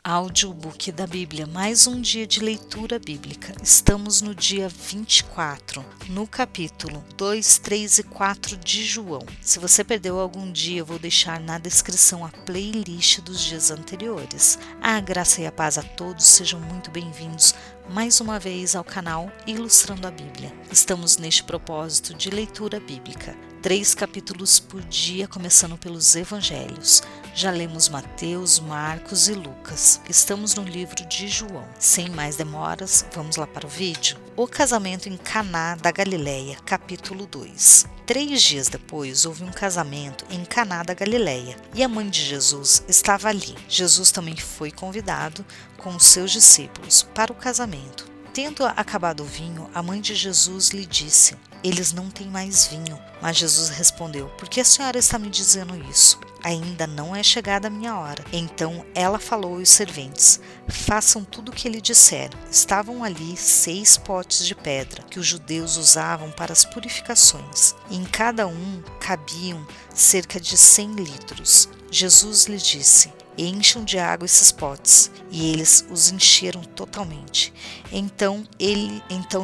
Audiobook da Bíblia, mais um dia de leitura bíblica. Estamos no dia 24, no capítulo 2, 3 e 4 de João. Se você perdeu algum dia, eu vou deixar na descrição a playlist dos dias anteriores. A graça e a paz a todos, sejam muito bem-vindos mais uma vez ao canal Ilustrando a Bíblia. Estamos neste propósito de leitura bíblica. 3 capítulos por dia, começando pelos Evangelhos. Já lemos Mateus, Marcos e Lucas. Estamos no livro de João. Sem mais demoras, vamos lá para o vídeo. O casamento em Caná da Galileia, capítulo 2. 3 dias depois, houve um casamento em Caná da Galileia, e a mãe de Jesus estava ali. Jesus também foi convidado com os seus discípulos para o casamento. Tendo acabado o vinho, a mãe de Jesus lhe disse: "Eles não têm mais vinho." Mas Jesus respondeu: "Por que a senhora está me dizendo isso? Ainda não é chegada a minha hora." Então ela falou aos serventes: "Façam tudo o que ele disser." Estavam ali 6 potes de pedra, que os judeus usavam para as purificações, e em cada um cabiam cerca de 100 litros. Jesus lhe disse: "Encham de água esses potes." E eles os encheram totalmente. Então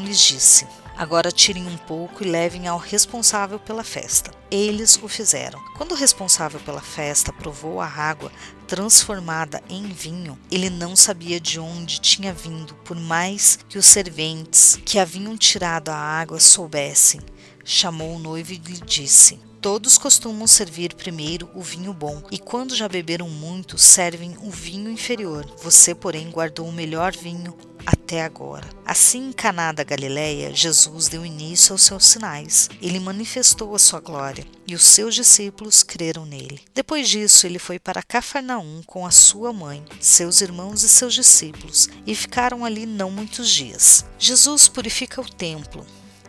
lhes disse: "Agora tirem um pouco e levem ao responsável pela festa." Eles o fizeram. Quando o responsável pela festa provou a água transformada em vinho, ele não sabia de onde tinha vindo, por mais que os serventes que haviam tirado a água soubessem. Chamou o noivo e lhe disse: "Todos costumam servir primeiro o vinho bom, e quando já beberam muito, servem o vinho inferior. Você, porém, guardou o melhor vinho até agora." Assim, em Caná da Galileia, Jesus deu início aos seus sinais. Ele manifestou a sua glória, e os seus discípulos creram nele. Depois disso, ele foi para Cafarnaum com a sua mãe, seus irmãos e seus discípulos, e ficaram ali não muitos dias. Jesus purifica o templo.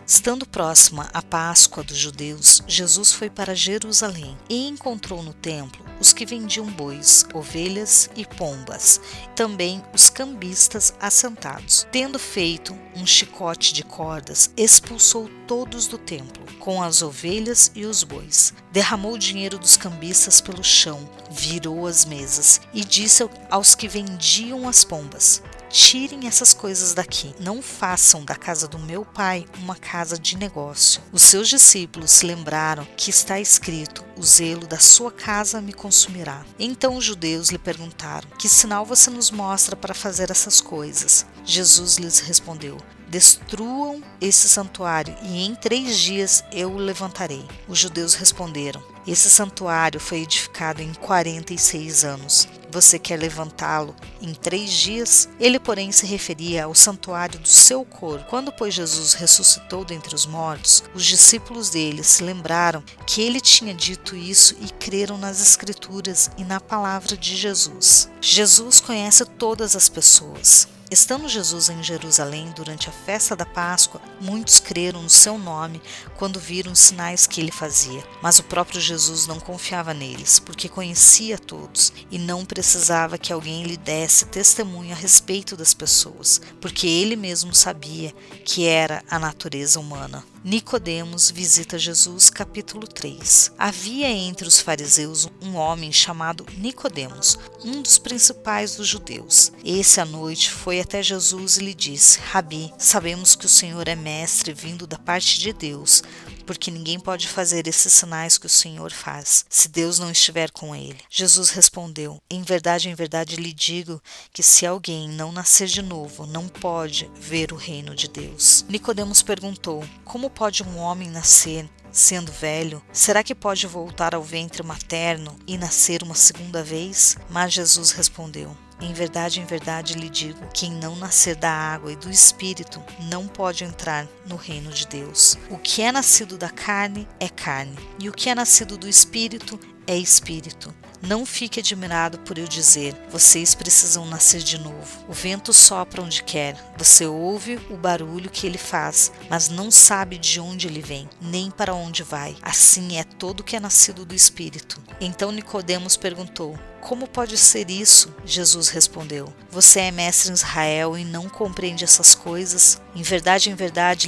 Estando próxima a Páscoa dos judeus, Jesus foi para Jerusalém e encontrou no templo os que vendiam bois, ovelhas e pombas, também os cambistas assentados. Tendo feito um chicote de cordas, expulsou todos do templo, com as ovelhas e os bois. Derramou o dinheiro dos cambistas pelo chão, virou as mesas e disse aos que vendiam as pombas: "Tirem essas coisas daqui. Não façam da casa do meu pai uma casa de negócio." Os seus discípulos se lembraram que está escrito: "O zelo da sua casa me consumirá." Então os judeus lhe perguntaram: "Que sinal você nos mostra para fazer essas coisas?" Jesus lhes respondeu: "Destruam esse santuário e em 3 dias eu o levantarei." Os judeus responderam: "Esse santuário foi edificado em 46 anos. Você quer levantá-lo em 3 dias? Ele, porém, se referia ao santuário do seu corpo. Quando, pois, Jesus ressuscitou dentre os mortos, os discípulos dele se lembraram que ele tinha dito isso e creram nas Escrituras e na palavra de Jesus. Jesus conhece todas as pessoas. Estando Jesus em Jerusalém durante a festa da Páscoa, muitos creram no seu nome quando viram os sinais que ele fazia. Mas o próprio Jesus não confiava neles, porque conhecia todos e não precisava que alguém lhe desse testemunho a respeito das pessoas, porque ele mesmo sabia que era a natureza humana. Nicodemos visita Jesus, capítulo 3. Havia entre os fariseus um homem chamado Nicodemos, um dos principais dos judeus. Esse, à noite, foi até Jesus e lhe disse: "Rabi, sabemos que o Senhor é mestre vindo da parte de Deus, porque ninguém pode fazer esses sinais que o Senhor faz, se Deus não estiver com ele." Jesus respondeu: em verdade lhe digo que se alguém não nascer de novo, não pode ver o reino de Deus." Nicodemos perguntou: "Como pode um homem nascer sendo velho? Será que pode voltar ao ventre materno e nascer uma segunda vez?" Mas Jesus respondeu: em verdade lhe digo, quem não nascer da água e do Espírito não pode entrar no reino de Deus. O que é nascido da carne é carne, e o que é nascido do Espírito é Espírito. Não fique admirado por eu dizer: vocês precisam nascer de novo. O vento sopra onde quer, você ouve o barulho que ele faz, mas não sabe de onde ele vem, nem para onde vai. Assim é todo que é nascido do Espírito. Então Nicodemos perguntou: como pode ser isso? Jesus respondeu: você é mestre em Israel e não compreende essas coisas? Em verdade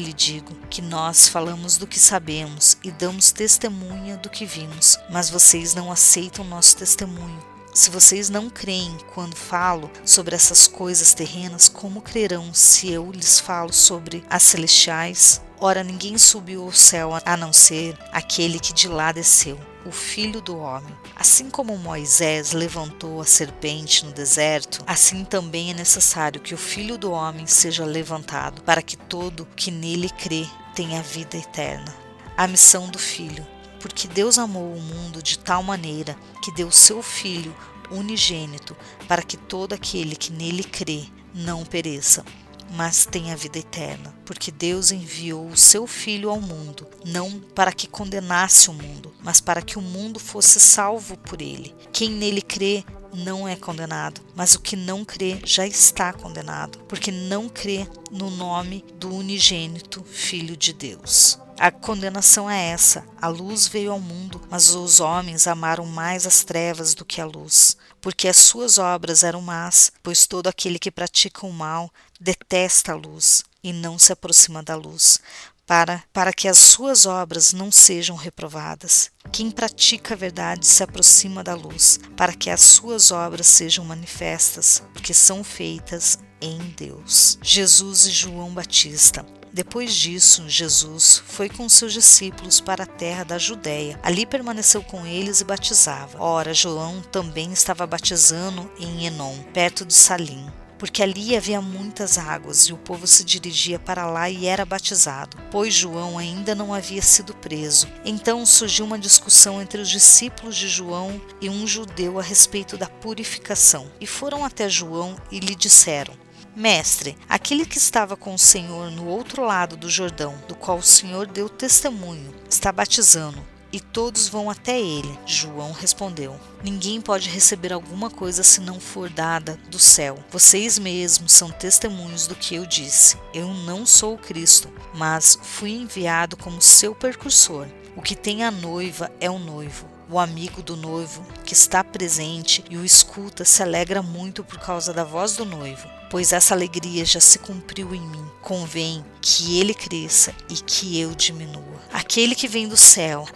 lhe digo que nós falamos do que sabemos e damos testemunha do que vimos, mas vocês não aceitam nosso testemunho. Se vocês não creem quando falo sobre essas coisas terrenas, como crerão se eu lhes falo sobre as celestiais? Ora, ninguém subiu ao céu a não ser aquele que de lá desceu, o Filho do Homem. Assim como Moisés levantou a serpente no deserto, assim também é necessário que o Filho do Homem seja levantado, para que todo que nele crê tenha vida eterna. A missão do Filho. Porque Deus amou o mundo de tal maneira que deu seu Filho unigênito, para que todo aquele que nele crê não pereça, mas tenha vida eterna. Porque Deus enviou o seu Filho ao mundo, não para que condenasse o mundo, mas para que o mundo fosse salvo por ele. Quem nele crê não é condenado, mas o que não crê já está condenado, porque não crê no nome do unigênito Filho de Deus. A condenação é essa: a luz veio ao mundo, mas os homens amaram mais as trevas do que a luz, porque as suas obras eram más, pois todo aquele que pratica o mal detesta a luz e não se aproxima da luz, para que as suas obras não sejam reprovadas. Quem pratica a verdade se aproxima da luz, para que as suas obras sejam manifestas, porque são feitas em Deus. Jesus e João Batista. Depois disso, Jesus foi com seus discípulos para a terra da Judéia. Ali permaneceu com eles e batizava. Ora, João também estava batizando em Enom, perto de Salim, porque ali havia muitas águas, e o povo se dirigia para lá e era batizado, pois João ainda não havia sido preso. Então surgiu uma discussão entre os discípulos de João e um judeu a respeito da purificação. E foram até João e lhe disseram: Mestre, aquele que estava com o Senhor no outro lado do Jordão, do qual o Senhor deu testemunho, está batizando, e todos vão até ele. João respondeu: Ninguém pode receber alguma coisa se não for dada do céu. Vocês mesmos são testemunhos do que eu disse. Eu não sou o Cristo, mas fui enviado como seu precursor. O que tem a noiva é o noivo. O amigo do noivo, que está presente e o escuta, se alegra muito por causa da voz do noivo, pois essa alegria já se cumpriu em mim. Convém que ele cresça e que eu diminua. Aquele que vem do céu,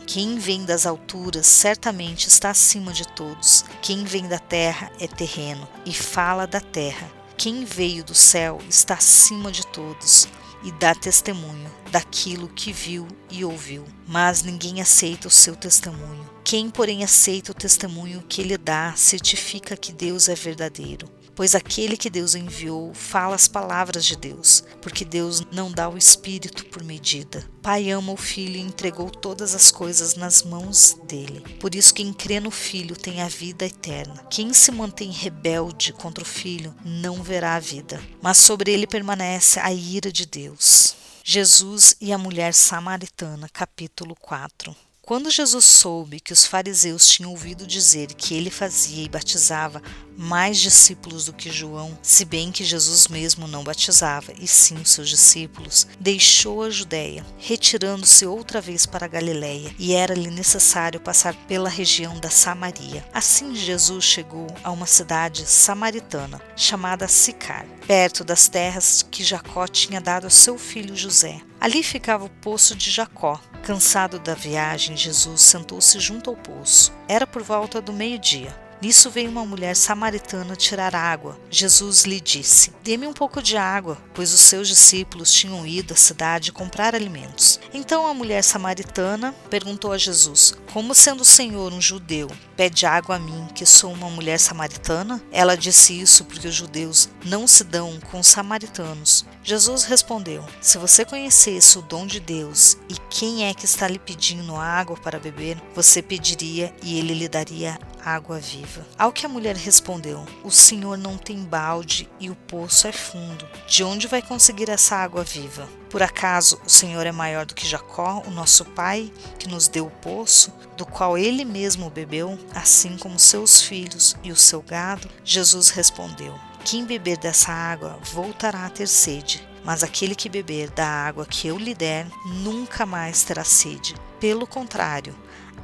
quem vem das alturas certamente está acima de todos. Quem vem da terra é terreno e fala da terra. Quem veio do céu está acima de todos e dá testemunho daquilo que viu e ouviu, mas ninguém aceita o seu testemunho. Quem, porém, aceita o testemunho que ele dá, certifica que Deus é verdadeiro, pois aquele que Deus enviou fala as palavras de Deus, porque Deus não dá o Espírito por medida. Pai ama o Filho e entregou todas as coisas nas mãos dele. Por isso quem crê no Filho tem a vida eterna. Quem se mantém rebelde contra o Filho não verá a vida, mas sobre ele permanece a ira de Deus. Jesus e a mulher samaritana, capítulo 4. Quando Jesus soube que os fariseus tinham ouvido dizer que ele fazia e batizava mais discípulos do que João, se bem que Jesus mesmo não batizava, e sim os seus discípulos, deixou a Judéia, retirando-se outra vez para a Galiléia, e era-lhe necessário passar pela região da Samaria. Assim Jesus chegou a uma cidade samaritana, chamada Sicar, perto das terras que Jacó tinha dado a seu filho José. Ali ficava o poço de Jacó. Cansado da viagem, Jesus sentou-se junto ao poço. Era por volta do meio-dia. Nisso veio uma mulher samaritana tirar água. Jesus lhe disse: Dê-me um pouco de água, pois os seus discípulos tinham ido à cidade comprar alimentos. Então a mulher samaritana perguntou a Jesus: Como, sendo o Senhor um judeu, pede água a mim, que sou uma mulher samaritana? Ela disse isso porque os judeus não se dão com os samaritanos. Jesus respondeu: Se você conhecesse o dom de Deus e quem é que está lhe pedindo água para beber, você pediria e ele lhe daria água viva. Ao que a mulher respondeu: O Senhor não tem balde e o poço é fundo. De onde vai conseguir essa água viva? Por acaso o Senhor é maior do que Jacó, o nosso pai, que nos deu o poço, do qual ele mesmo bebeu, assim como seus filhos e o seu gado? Jesus respondeu: Quem beber dessa água voltará a ter sede, mas aquele que beber da água que eu lhe der nunca mais terá sede. Pelo contrário,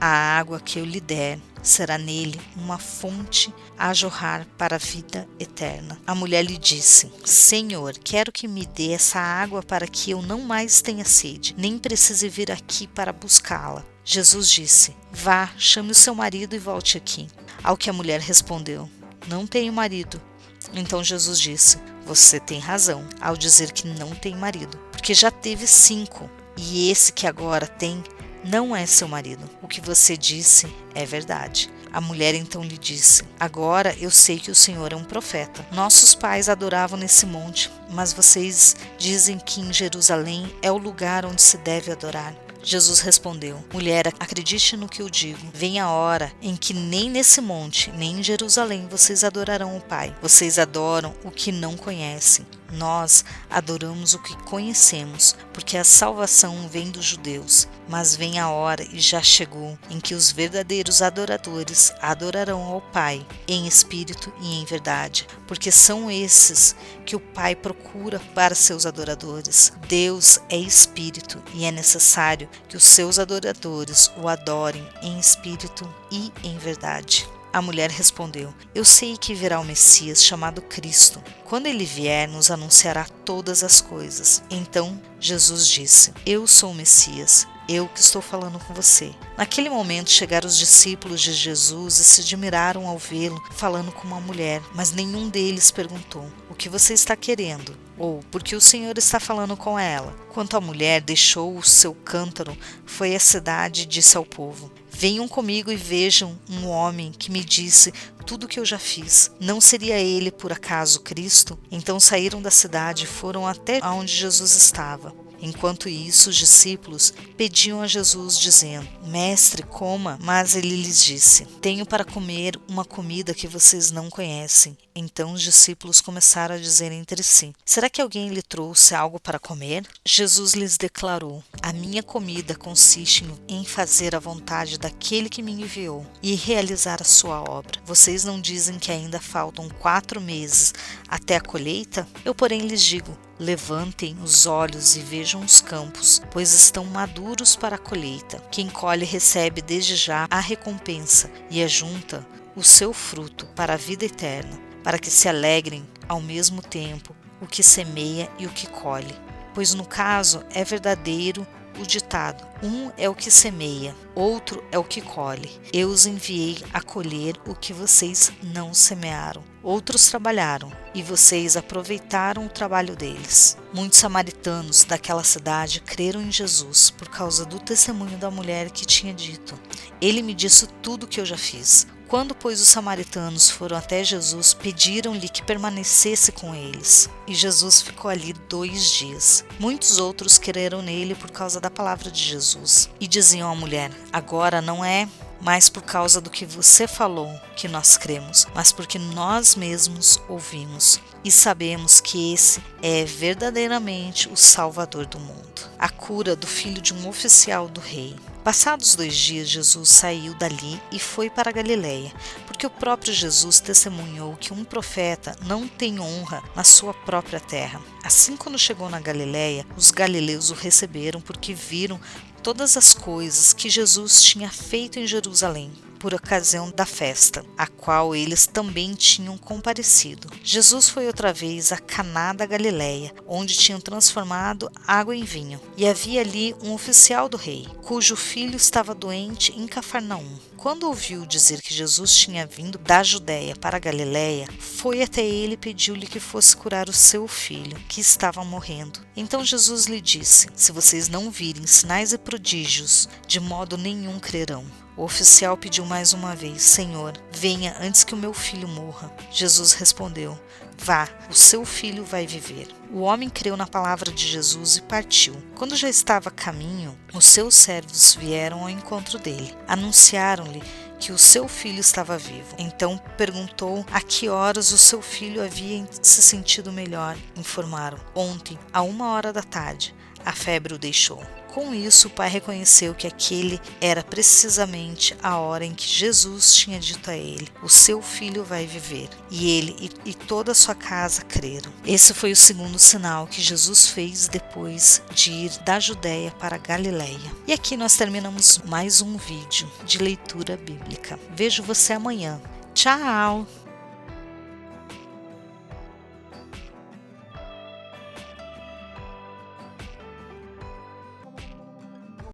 a água que eu lhe der será nele uma fonte a jorrar para a vida eterna. A mulher lhe disse: Senhor, quero que me dê essa água para que eu não mais tenha sede, nem precise vir aqui para buscá-la. Jesus disse: Vá, chame o seu marido e volte aqui. Ao que a mulher respondeu: Não tenho marido. Então Jesus disse: Você tem razão ao dizer que não tem marido, porque já teve 5, e esse que agora tem não é seu marido. O que você disse é verdade. A mulher então lhe disse: Agora eu sei que o Senhor é um profeta. Nossos pais adoravam nesse monte, mas vocês dizem que em Jerusalém é o lugar onde se deve adorar. Jesus respondeu: Mulher, acredite no que eu digo. Vem a hora em que nem nesse monte, nem em Jerusalém vocês adorarão o Pai. Vocês adoram o que não conhecem. Nós adoramos o que conhecemos, porque a salvação vem dos judeus. Mas vem a hora, e já chegou, em que os verdadeiros adoradores adorarão ao Pai, em espírito e em verdade, porque são esses que o Pai procura para seus adoradores. Deus é espírito, e é necessário que os seus adoradores o adorem em espírito e em verdade. A mulher respondeu: Eu sei que virá o Messias, chamado Cristo. Quando ele vier, nos anunciará todas as coisas. Então Jesus disse: Eu sou o Messias, eu que estou falando com você. Naquele momento chegaram os discípulos de Jesus e se admiraram ao vê-lo falando com uma mulher, mas nenhum deles perguntou: O que você está querendo? Ou por que o Senhor está falando com ela? Quanto à mulher, deixou o seu cântaro, foi à cidade e disse ao povo: Venham comigo e vejam um homem que me disse tudo o que eu já fiz. Não seria ele, por acaso, Cristo? Então saíram da cidade e foram até onde Jesus estava. Enquanto isso, os discípulos pediam a Jesus, dizendo: Mestre, coma. Mas ele lhes disse: Tenho para comer uma comida que vocês não conhecem. Então os discípulos começaram a dizer entre si: Será que alguém lhe trouxe algo para comer? Jesus lhes declarou: A minha comida consiste em fazer a vontade daquele que me enviou e realizar a sua obra. Vocês não dizem que ainda faltam 4 meses até a colheita? Eu, porém, lhes digo: Levantem os olhos e vejam os campos, pois estão maduros para a colheita. Quem colhe recebe desde já a recompensa e ajunta o seu fruto para a vida eterna, para que se alegrem ao mesmo tempo o que semeia e o que colhe. Pois no caso é verdadeiro o ditado: um é o que semeia, outro é o que colhe. Eu os enviei a colher o que vocês não semearam. Outros trabalharam, e vocês aproveitaram o trabalho deles. Muitos samaritanos daquela cidade creram em Jesus por causa do testemunho da mulher que tinha dito: Ele me disse tudo o que eu já fiz. Quando, pois, os samaritanos foram até Jesus, pediram-lhe que permanecesse com eles. E Jesus ficou ali 2 dias. Muitos outros creram nele por causa da palavra de Jesus. E diziam à mulher: Agora não é mais por causa do que você falou que nós cremos, mas porque nós mesmos ouvimos e sabemos que esse é verdadeiramente o Salvador do mundo. A cura do filho de um oficial do rei. Passados 2 dias, Jesus saiu dali e foi para a Galileia, porque o próprio Jesus testemunhou que um profeta não tem honra na sua própria terra. Assim, quando chegou na Galileia, os galileus o receberam porque viram todas as coisas que Jesus tinha feito em Jerusalém, por ocasião da festa, a qual eles também tinham comparecido. Jesus foi outra vez a Caná da Galileia, onde tinham transformado água em vinho. E havia ali um oficial do rei, cujo filho estava doente em Cafarnaum. Quando ouviu dizer que Jesus tinha vindo da Judéia para a Galileia, foi até ele e pediu-lhe que fosse curar o seu filho, que estava morrendo. Então Jesus lhe disse: Se vocês não virem sinais e prodígios, de modo nenhum crerão. O oficial pediu mais uma vez: Senhor, venha antes que o meu filho morra. Jesus respondeu: Vá, o seu filho vai viver. O homem creu na palavra de Jesus e partiu. Quando já estava a caminho, os seus servos vieram ao encontro dele. Anunciaram-lhe que o seu filho estava vivo. Então perguntou a que horas o seu filho havia se sentido melhor. Informaram: Ontem, à 1h da tarde, a febre o deixou. Com isso, o pai reconheceu que aquele era precisamente a hora em que Jesus tinha dito a ele: O seu filho vai viver. E ele e toda a sua casa creram. Esse foi o segundo sinal que Jesus fez depois de ir da Judéia para a Galileia. E aqui nós terminamos mais um vídeo de leitura bíblica. Vejo você amanhã. Tchau!